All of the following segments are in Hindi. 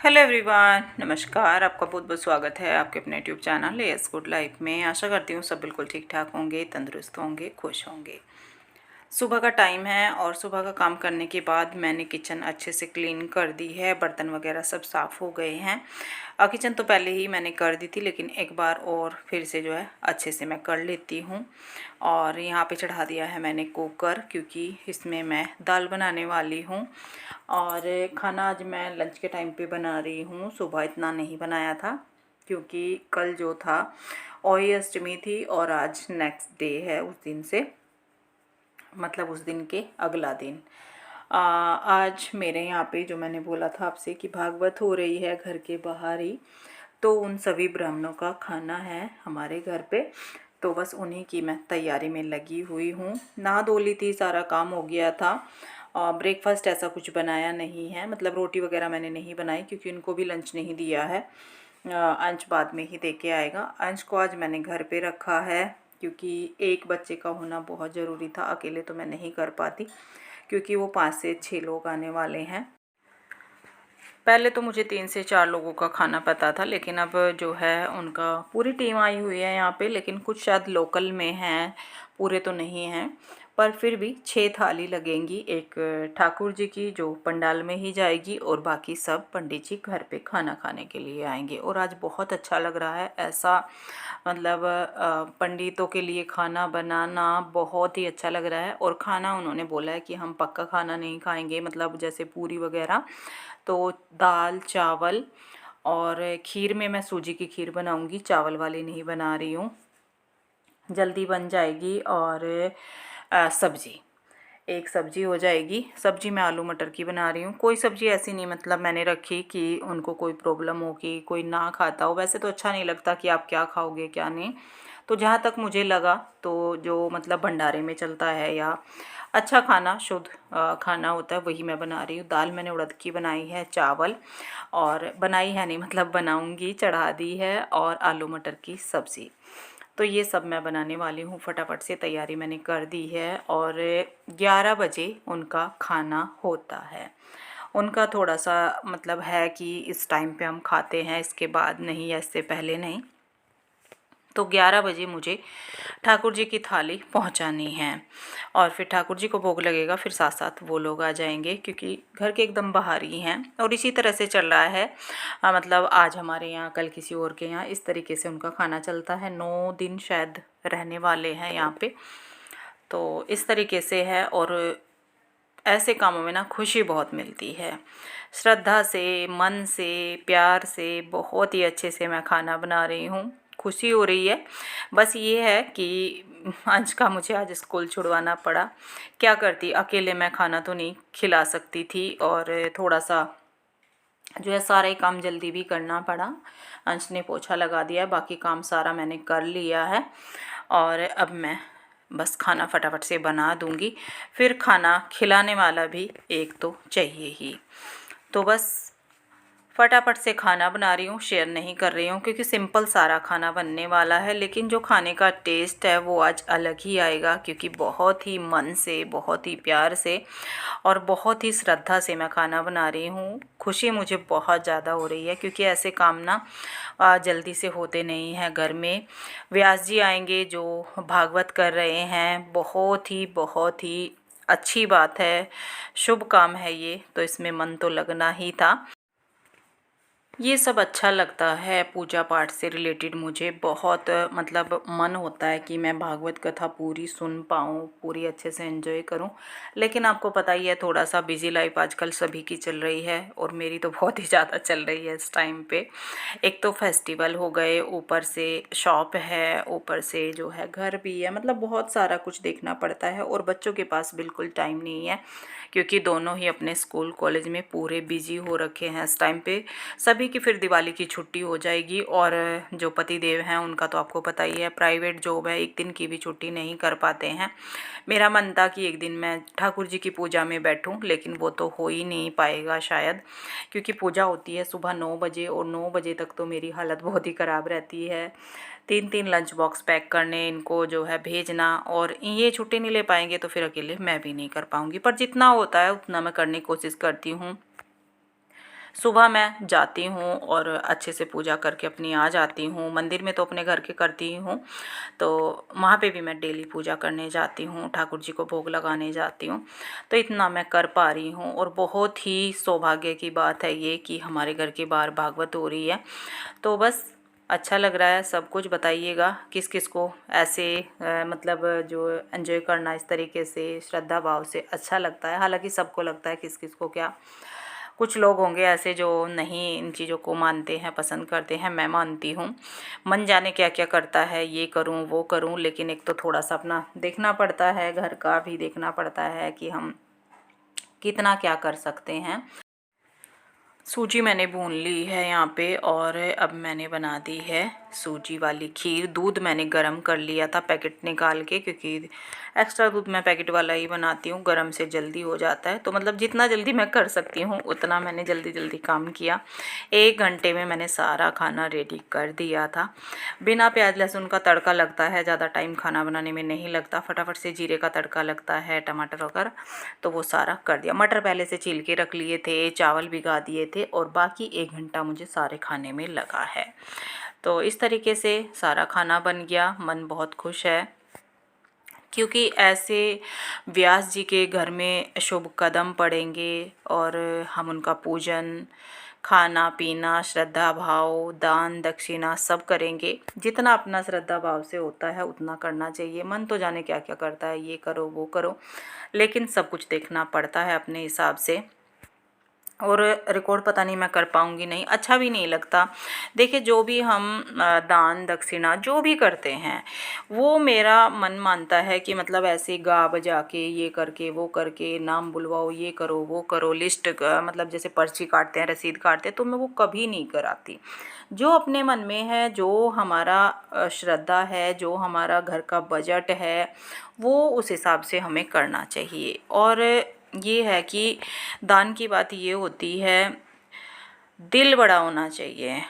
हेलो एवरीवन, नमस्कार। आपका बहुत बहुत स्वागत है आपके अपने YouTube channel yes good life में। आशा करती हूँ सब बिल्कुल ठीक ठाक होंगे, तंदुरुस्त होंगे, खुश होंगे। सुबह का टाइम है और सुबह का काम करने के बाद मैंने किचन अच्छे से क्लीन कर दी है। बर्तन वगैरह सब साफ़ हो गए हैं। किचन तो पहले ही मैंने कर दी थी, लेकिन एक बार और फिर से जो है अच्छे से मैं कर लेती हूँ। और यहाँ पे चढ़ा दिया है मैंने कुकर, क्योंकि इसमें मैं दाल बनाने वाली हूँ। और खाना आज मैं लंच के टाइम पे बना रही हूँ। सुबह इतना नहीं बनाया था, क्योंकि कल जो था ओही अष्टमी थी और आज नेक्स्ट डे है उस दिन से, मतलब उस दिन के अगला दिन। आज मेरे यहाँ पे जो मैंने बोला था आपसे कि भागवत हो रही है घर के बाहर ही, तो उन सभी ब्राह्मणों का खाना है हमारे घर पे। तो बस उन्हीं की मैं तैयारी में लगी हुई हूँ। नहा धो ली थी, सारा काम हो गया था। ब्रेकफास्ट ऐसा कुछ बनाया नहीं है, मतलब रोटी वगैरह मैंने नहीं बनाई, क्योंकि उनको भी लंच नहीं दिया है। अंश बाद में ही दे के आएगा। अंश को आज मैंने घर पे रखा है, क्योंकि एक बच्चे का होना बहुत ज़रूरी था। अकेले तो मैं नहीं कर पाती, क्योंकि वो 5 से 6 लोग आने वाले हैं। पहले तो मुझे 3 से 4 लोगों का खाना पता था, लेकिन अब जो है उनका पूरी टीम आई हुई है यहाँ पे। लेकिन कुछ शायद लोकल में हैं, पूरे तो नहीं हैं, पर फिर भी 6 थाली लगेंगी। एक ठाकुर जी की जो पंडाल में ही जाएगी, और बाकी सब पंडित जी घर पे खाना खाने के लिए आएंगे। और आज बहुत अच्छा लग रहा है ऐसा, मतलब पंडितों के लिए खाना बनाना बहुत ही अच्छा लग रहा है। और खाना उन्होंने बोला है कि हम पक्का खाना नहीं खाएंगे, मतलब जैसे पूरी वगैरह। तो दाल चावल और खीर में मैं सूजी की खीर बनाऊंगी, चावल वाली नहीं बना रही हूँ, जल्दी बन जाएगी। और सब्जी, एक सब्जी हो जाएगी। सब्जी मैं आलू मटर की बना रही हूँ। कोई सब्जी ऐसी नहीं मतलब मैंने रखी कि उनको कोई प्रॉब्लम हो, कि कोई ना खाता हो। वैसे तो अच्छा नहीं लगता कि आप क्या खाओगे क्या नहीं। तो जहाँ तक मुझे लगा, तो जो मतलब भंडारे में चलता है या अच्छा खाना, शुद्ध खाना होता है, वही मैं बना रही हूँ। दाल मैंने उड़द की बनाई है, चावल और बनाई है नहीं मतलब बनाऊंगी, चढ़ा दी है, और आलू मटर की सब्ज़ी। तो ये सब मैं बनाने वाली हूँ। फटाफट से तैयारी मैंने कर दी है। और 11 बजे उनका खाना होता है। उनका थोड़ा सा मतलब है कि इस टाइम पे हम खाते हैं, इसके बाद नहीं या इससे पहले नहीं। तो 11 बजे मुझे ठाकुर जी की थाली पहुंचानी है, और फिर ठाकुर जी को भोग लगेगा, फिर साथ साथ वो लोग आ जाएंगे, क्योंकि घर के एकदम बाहर ही हैं। और इसी तरह से चल रहा है। मतलब आज हमारे यहाँ, कल किसी और के यहाँ, इस तरीके से उनका खाना चलता है। 9 दिन शायद रहने वाले हैं यहाँ पे। तो इस तरीके से है। और ऐसे कामों में ना खुशी बहुत मिलती है। श्रद्धा से, मन से, प्यार से, बहुत ही अच्छे से मैं खाना बना रही हूँ। खुशी हो रही है। बस ये है कि अंश का मुझे आज स्कूल छुड़वाना पड़ा। क्या करती, अकेले मैं खाना तो नहीं खिला सकती थी। और थोड़ा सा जो है सारा ही काम जल्दी भी करना पड़ा। अंश ने पोछा लगा दिया, बाकी काम सारा मैंने कर लिया है। और अब मैं बस खाना फटाफट से बना दूंगी। फिर खाना खिलाने वाला भी एक तो चाहिए ही। तो बस फटाफट से खाना बना रही हूँ, शेयर नहीं कर रही हूँ, क्योंकि सिंपल सारा खाना बनने वाला है। लेकिन जो खाने का टेस्ट है वो आज अलग ही आएगा, क्योंकि बहुत ही मन से, बहुत ही प्यार से और बहुत ही श्रद्धा से मैं खाना बना रही हूँ। खुशी मुझे बहुत ज़्यादा हो रही है, क्योंकि ऐसे काम ना जल्दी से होते नहीं हैं घर में। व्यास जी आएंगे जो भागवत कर रहे हैं, बहुत ही अच्छी बात है, शुभ काम है ये, तो इसमें मन तो लगना ही था। ये सब अच्छा लगता है। पूजा पाठ से रिलेटेड मुझे बहुत मतलब मन होता है कि मैं भागवत कथा पूरी सुन पाऊँ, पूरी अच्छे से एंजॉय करूँ। लेकिन आपको पता ही है, थोड़ा सा बिजी लाइफ आजकल सभी की चल रही है, और मेरी तो बहुत ही ज़्यादा चल रही है इस टाइम पे। एक तो फेस्टिवल हो गए, ऊपर से शॉप है, ऊपर से जो है घर भी है, मतलब बहुत सारा कुछ देखना पड़ता है। और बच्चों के पास बिल्कुल टाइम नहीं है, क्योंकि दोनों ही अपने स्कूल कॉलेज में पूरे बिजी हो रखे हैं इस टाइम पे। सभी की फिर दिवाली की छुट्टी हो जाएगी। और जो पति देव हैं उनका तो आपको पता ही है, प्राइवेट जॉब है, एक दिन की भी छुट्टी नहीं कर पाते हैं। मेरा मन था कि एक दिन मैं ठाकुर जी की पूजा में बैठूं, लेकिन वो तो हो ही नहीं पाएगा शायद, क्योंकि पूजा होती है सुबह 9 बजे, और 9 बजे तक तो मेरी हालत बहुत ही ख़राब रहती है। 3 लंच बॉक्स पैक करने, इनको जो है भेजना, और ये छुट्टी नहीं ले पाएंगे तो फिर अकेले मैं भी नहीं कर पाऊँगी। पर जितना होता है उतना मैं करने की कोशिश करती हूँ। सुबह मैं जाती हूँ और अच्छे से पूजा करके अपनी आ जाती हूँ। मंदिर में तो अपने घर के करती ही हूँ, तो वहाँ पे भी मैं डेली पूजा करने जाती हूँ, ठाकुर जी को भोग लगाने जाती हूँ। तो इतना मैं कर पा रही हूँ और बहुत ही सौभाग्य की बात है ये कि हमारे घर के बाहर भागवत हो रही है। तो बस अच्छा लग रहा है। सब कुछ बताइएगा किस किस को ऐसे मतलब जो एंजॉय करना इस तरीके से श्रद्धा भाव से अच्छा लगता है। हालांकि सबको लगता है, किस किस को क्या। कुछ लोग होंगे ऐसे जो नहीं इन चीज़ों को मानते हैं, पसंद करते हैं। मैं मानती हूँ। मन जाने क्या क्या करता है, ये करूँ वो करूँ, लेकिन एक तो थोड़ा सा अपना देखना पड़ता है, घर का भी देखना पड़ता है कि हम कितना क्या कर सकते हैं। सूजी मैंने भून ली है यहाँ पे और अब मैंने बना दी है सूजी वाली खीर। दूध मैंने गरम कर लिया था पैकेट निकाल के, क्योंकि एक्स्ट्रा दूध मैं पैकेट वाला ही बनाती हूँ, गरम से जल्दी हो जाता है। तो मतलब जितना जल्दी मैं कर सकती हूँ उतना मैंने जल्दी जल्दी काम किया। 1 घंटे में मैंने सारा खाना रेडी कर दिया था। बिना प्याज लहसुन का तड़का लगता है, ज़्यादा टाइम खाना बनाने में नहीं लगता, फटाफट से जीरे का तड़का लगता है, टमाटर वगैरह, तो वो सारा कर दिया। मटर पहले से छील के रख लिए थे, चावल भिगा दिए थे और बाकी 1 घंटा मुझे सारे खाने में लगा है। तो इस तरीके से सारा खाना बन गया। मन बहुत खुश है, क्योंकि ऐसे व्यास जी के घर में शुभ कदम पड़ेंगे और हम उनका पूजन, खाना पीना, श्रद्धा भाव, दान दक्षिणा सब करेंगे। जितना अपना श्रद्धा भाव से होता है उतना करना चाहिए। मन तो जाने क्या क्या करता है, ये करो वो करो, लेकिन सब कुछ देखना पड़ता है अपने हिसाब से। और रिकॉर्ड पता नहीं मैं कर पाऊँगी नहीं, अच्छा भी नहीं लगता। देखिए जो भी हम दान दक्षिणा जो भी करते हैं, वो मेरा मन मानता है कि मतलब ऐसे गा बजा के, ये करके वो करके, नाम बुलवाओ, ये करो वो करो, लिस्ट मतलब जैसे पर्ची काटते हैं, रसीद काटते हैं, तो मैं वो कभी नहीं कराती। जो अपने मन में है, जो हमारा श्रद्धा है, जो हमारा घर का बजट है, वो उस हिसाब से हमें करना चाहिए। और ये है कि दान की बात ये होती है, दिल बड़ा होना चाहिए।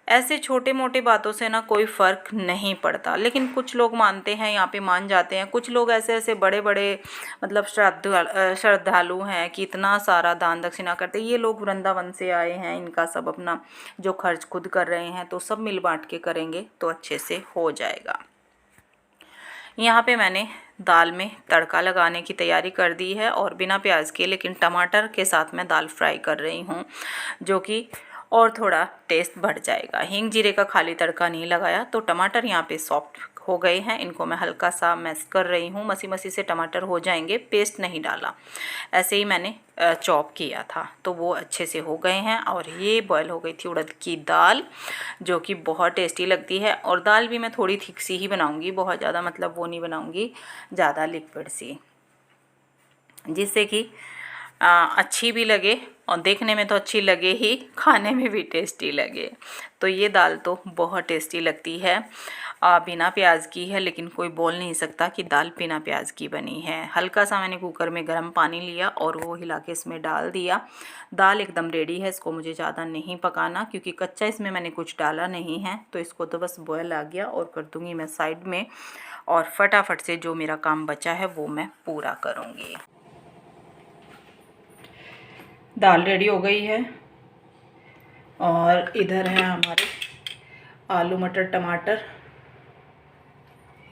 ऐसे छोटे मोटे बातों से ना कोई फ़र्क नहीं पड़ता, लेकिन कुछ लोग मानते हैं, यहाँ पे मान जाते हैं। कुछ लोग ऐसे ऐसे बड़े बड़े मतलब श्रद्धालु हैं कि इतना सारा दान दक्षिणा करते हैं। ये लोग वृंदावन से आए हैं, इनका सब अपना जो खर्च खुद कर रहे हैं, तो सब मिल बांट के करेंगे तो अच्छे से हो जाएगा। यहाँ पे मैंने दाल में तड़का लगाने की तैयारी कर दी है और बिना प्याज के, लेकिन टमाटर के साथ मैं दाल फ्राई कर रही हूँ, जो कि और थोड़ा टेस्ट बढ़ जाएगा। हींग जीरे का खाली तड़का नहीं लगाया। तो टमाटर यहाँ पे सॉफ्ट हो गए हैं, इनको मैं हल्का सा मैश कर रही हूँ। मसी मसी से टमाटर हो जाएंगे, पेस्ट नहीं डाला, ऐसे ही मैंने चॉप किया था, तो वो अच्छे से हो गए हैं। और ये बॉयल हो गई थी उड़द की दाल, जो कि बहुत टेस्टी लगती है। और दाल भी मैं थोड़ी थिक सी ही बनाऊंगी, बहुत ज़्यादा मतलब वो नहीं बनाऊंगी ज़्यादा लिक्विड सी, जिससे कि अच्छी भी लगे और देखने में तो अच्छी लगे ही, खाने में भी टेस्टी लगे। तो ये दाल तो बहुत टेस्टी लगती है। बिना प्याज की है, लेकिन कोई बोल नहीं सकता कि दाल बिना प्याज की बनी है। हल्का सा मैंने कुकर में गर्म पानी लिया और वो हिला के इसमें डाल दिया। दाल एकदम रेडी है, इसको मुझे ज़्यादा नहीं पकाना, क्योंकि कच्चा इसमें मैंने कुछ डाला नहीं है। तो इसको तो बस बॉयल आ गया और कर दूँगी मैं साइड में, और फटाफट से जो मेरा काम बचा है वो मैं पूरा करूँगी। दाल रेडी हो गई है और इधर है हमारे आलू मटर टमाटर,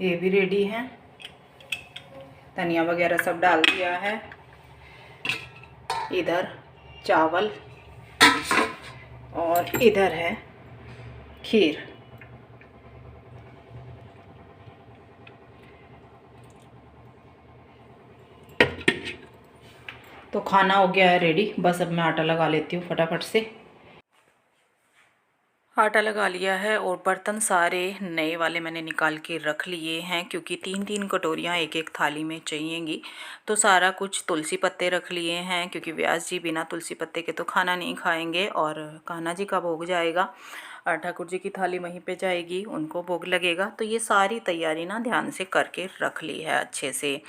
ये भी रेडी हैं। धनिया वगैरह सब डाल दिया है। इधर चावल और इधर है खीर। तो खाना हो गया है रेडी, बस अब मैं आटा लगा लेती हूँ फटाफट से। आटा लगा लिया है और बर्तन सारे नए वाले मैंने निकाल के रख लिए हैं, क्योंकि 3-3 कटोरियाँ एक एक थाली में चाहिएंगी। तो सारा कुछ तुलसी पत्ते रख लिए हैं, क्योंकि व्यास जी बिना तुलसी पत्ते के तो खाना नहीं खाएंगे। और कान्हा जी का भोग जाएगा, ठाकुर जी की थाली वहीं पे जाएगी, उनको भोग लगेगा। तो ये सारी तैयारी ना ध्यान से करके रख ली है अच्छे से।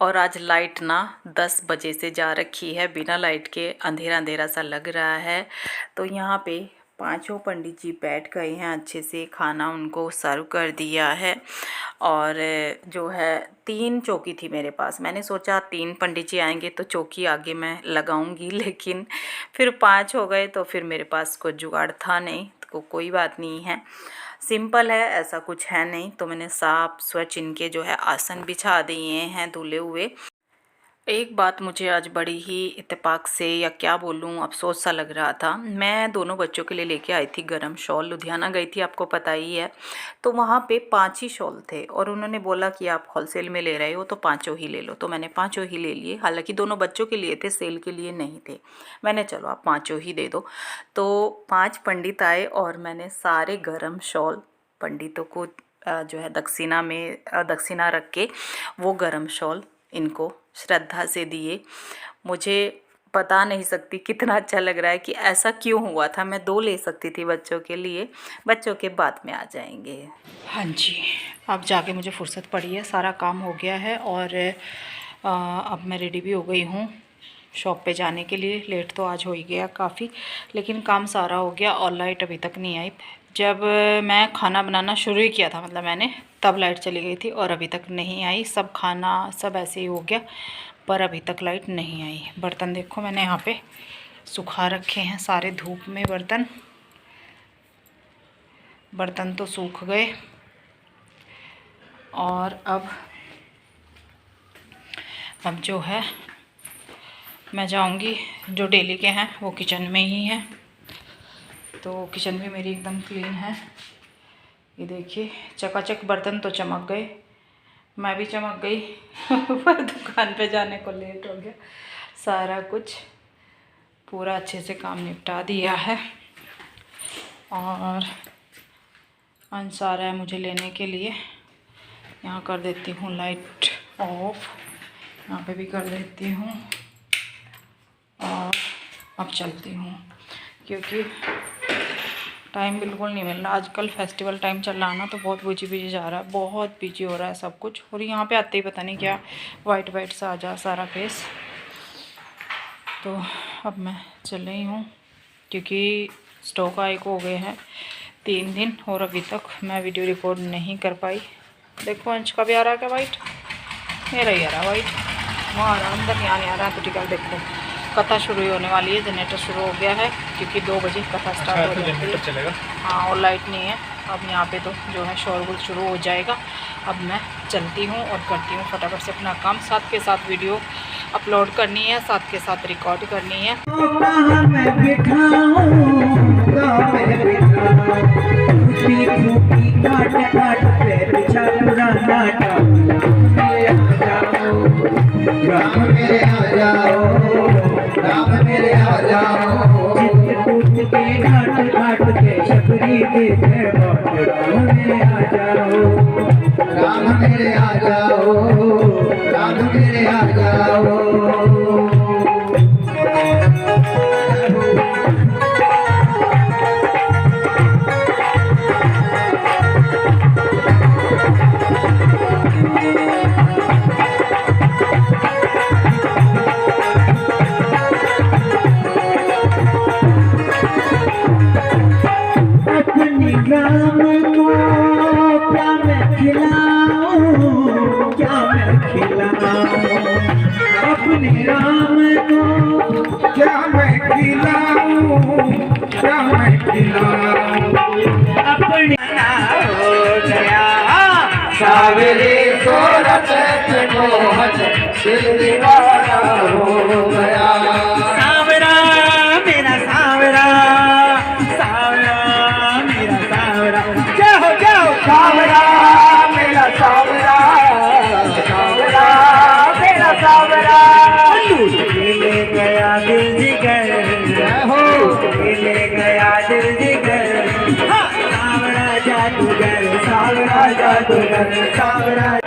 और आज लाइट ना 10 बजे से जा रखी है, बिना लाइट के अंधेरा अंधेरा सा लग रहा है। तो यहाँ पे पांचों पंडित जी बैठ गए हैं, अच्छे से खाना उनको सर्व कर दिया है। और जो है 3 चौकी थी मेरे पास, मैंने सोचा 3 पंडित जी आएंगे तो चौकी आगे मैं लगाऊंगी, लेकिन फिर 5 हो गए तो फिर मेरे पास कोई जुगाड़ था नहीं। तो कोई बात नहीं है, सिंपल है, ऐसा कुछ है नहीं। तो मैंने साफ स्वच्छ इनके जो है आसन बिछा दिए हैं धुले हुए। एक बात मुझे आज बड़ी ही इत्तेफाक से, या क्या बोलूँ, अफसोस सा लग रहा था। मैं दोनों बच्चों के लिए लेके आई थी गरम शॉल, लुधियाना गई थी, आपको पता ही है। तो वहाँ पे 5 ही शॉल थे और उन्होंने बोला कि आप होलसेल में ले रहे हो तो पाँचों ही ले लो। तो मैंने पाँचों ही ले लिए, हालांकि दोनों बच्चों के लिए थे, सेल के लिए नहीं थे। मैंने चलो आप पाँचों ही दे दो। तो 5 पंडित आए और मैंने सारे गरम शॉल पंडितों को जो है दक्षिणा रख के वो गरम शॉल इनको श्रद्धा से दिए। मुझे बता नहीं सकती कितना अच्छा लग रहा है कि ऐसा क्यों हुआ था। मैं 2 ले सकती थी बच्चों के लिए, बच्चों के बाद में आ जाएंगे। हाँ जी, अब जाके मुझे फुर्सत पड़ी है, सारा काम हो गया है और अब मैं रेडी भी हो गई हूँ शॉप पे जाने के लिए। लेट तो आज हो ही गया काफ़ी, लेकिन काम सारा हो गया और लाइट अभी तक नहीं आई। जब मैं खाना बनाना शुरू ही किया था, मतलब मैंने, तब लाइट चली गई थी और अभी तक नहीं आई। सब खाना सब ऐसे ही हो गया, पर अभी तक लाइट नहीं आई। बर्तन देखो मैंने यहाँ पे सुखा रखे हैं सारे धूप में। बर्तन तो सूख गए और अब जो है मैं जाऊंगी, जो डेली के हैं वो किचन में ही हैं। तो किचन भी मेरी एकदम क्लीन है, ये देखिए चकाचक। बर्तन तो चमक गए, मैं भी चमक गई पर दुकान पे जाने को लेट हो गया। सारा कुछ पूरा अच्छे से काम निपटा दिया है और अंश आ रहा है मुझे लेने के लिए। यहाँ कर देती हूँ लाइट ऑफ, यहाँ पे भी कर देती हूँ और अब चलती हूँ, क्योंकि टाइम बिल्कुल नहीं मिल रहा। आजकल फेस्टिवल टाइम चल रहा है ना, तो बहुत बिजी जा रहा है, बहुत बिजी हो रहा है सब कुछ। और यहाँ पे आते ही पता नहीं क्या वाइट सा आ जा सारा फेस। तो अब मैं चल रही हूँ, क्योंकि स्टॉक आए को हो गए हैं 3 दिन और अभी तक मैं वीडियो रिकॉर्ड नहीं कर पाई। देखो अंश का भी आ रहा है क्या वाइट? मेरा ही आ रहा वाइट, वहाँ आ रहा, अंदर यहाँ नहीं आ रहा। तो ठीक है, देखो कथा शुरू ही होने वाली है, जनरेटर शुरू हो गया है, क्योंकि 2 बजे कथा स्टार्ट हो जाती है। चलेगा हाँ, और लाइट नहीं है अब यहाँ पे, तो जो है शोरगुल शुरू हो जाएगा। अब मैं चलती हूँ और करती हूँ फटाफट से अपना काम। साथ के साथ वीडियो अपलोड करनी है, साथ के साथ रिकॉर्ड करनी है। राम मेरे आ जाओ, राम मेरे आ जाओ, चित्रकूट के घाट घाट पे शबरी के राम मेरे आ जाओ, राम मेरे आ जाओ, राम मेरे आ जाओ। राम को क्या मैं खिलाऊं, क्या मैं खिलाऊं, अपने राम को क्या मैं खिलाऊं, क्या मैं खिलाऊं, अपने हो गया सावरे सोरठ मोहन दिल दीवाना हो गया। सावरा मेरा सावरा, सावरा मेरा सावरा, सावरा मेरा सावरा, ले गया दिल जिगर हो, ले गया दिल जिगर। सावरा जादूगर, सावरा जादूगर, सावरा